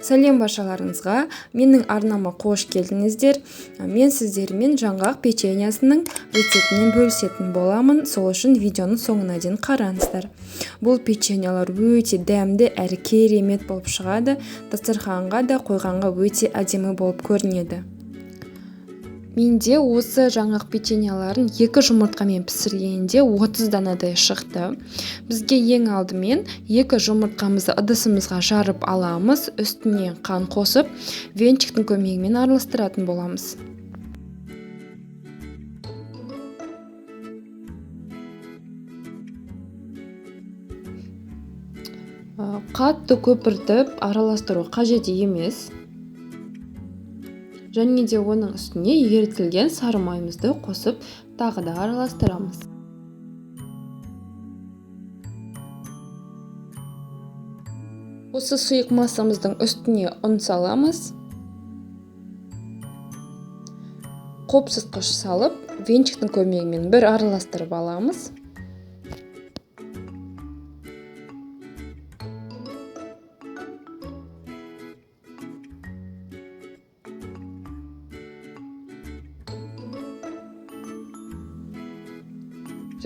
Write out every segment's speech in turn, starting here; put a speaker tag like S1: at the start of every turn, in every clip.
S1: Сәлем баршаларыңызға, менің арнама қош келдіңіздер. Мен сіздермен жаңғақ печеньясының рецептінен бөлісетін боламын. Сол үшін видеоның соңына дейін қараңыздар. Бұл печеньялар өте дәмді әрі керемет болып шығады. Дастарханға да қойғанға өте әдемі болып көрінеді. Менде осы жаңғақ печеньяларын 2 жұмыртқамен пісіргенде 30 данадай шықты. Бізге ең алдымен 2 жұмыртқамызды ыдысымызға жарып аламыз, үстіне қан қосып, венчиктің көмегімен араластыратын боламыз. Қатты көпіртіп араластыру қажет емес. Және де оның үстіне ерітілген сары майымызды қосып, тағы да араластырамыз. Осы сұйық массамыздың үстіне ұн саламыз. Қопсытқыш салып, венчиктің көмегімен бір араластырып аламыз.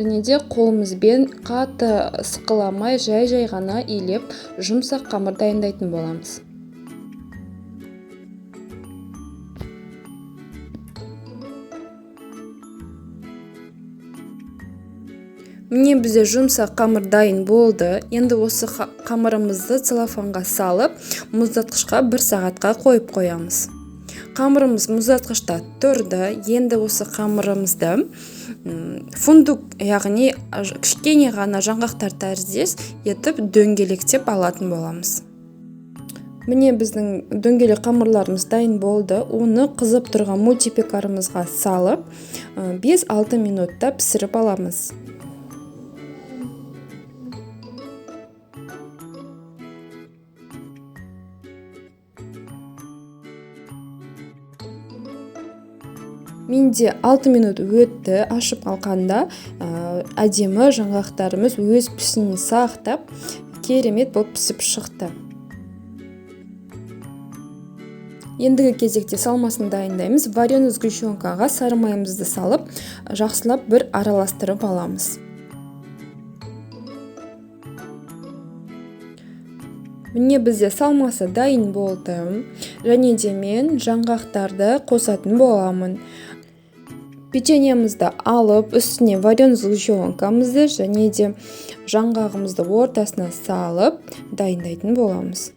S1: Және де қолымызбен қатты сықыламай, жай ғана илеп, жұмсақ қамыр дайындайтын боламыз. Міне бізде жұмсақ қамыр дайын болды. Енді осы қамырымызды целлофанға салып, мұздатқышқа 1 сағатқа қойып қоямыз. Қамырымыз мұздатқышта тұрды. Енді осы қамырымызды фундук, яғни кішкене ғана жаңғақтар тәріздес етіп дөңгелектеп алатын боламыз. Міне біздің дөңгелек қамырларымыз дайын болды. Оны қызып тұрған мультипекарымызға салып, 5-6 минутта пісіріп аламыз. Менде 6 минут өтті. Ашып қалқанда әдемі жаңғақтарымыз өз пішінін сақтап, керемет болып пісіп шықты. Ендігі кезекте салмасын дайындаймыз. Вареный сгущенкаға сары майымызды салып, жақсылап бір араластырып аламыз. Міне бізде салмасы дайын болды. Және де мен жаңғақтарды қосатын боламын. Печеньямызды алып, үстіне вареный сгущенкамызды және де жаңғағымызды ортасына салып, дайындайтын боламыз.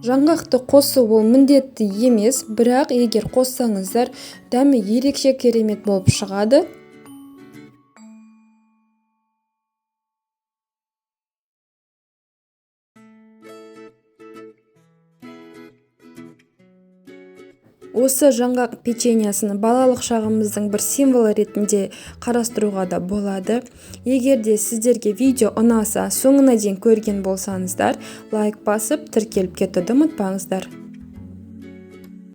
S1: Жаңғақты қосу ол міндетті емес, бірақ егер қоссаңыздар, дәмі ерекше керемет болып шығады. Осы жаңғақ печеньясын балалық шағымыздың бір символы ретінде қарастыруға да болады. Егер де сіздерге видео ұнаса, соңына дейін көрген болсаңыздар, лайк басып, тіркеліп кетуді ұмытпаңыздар.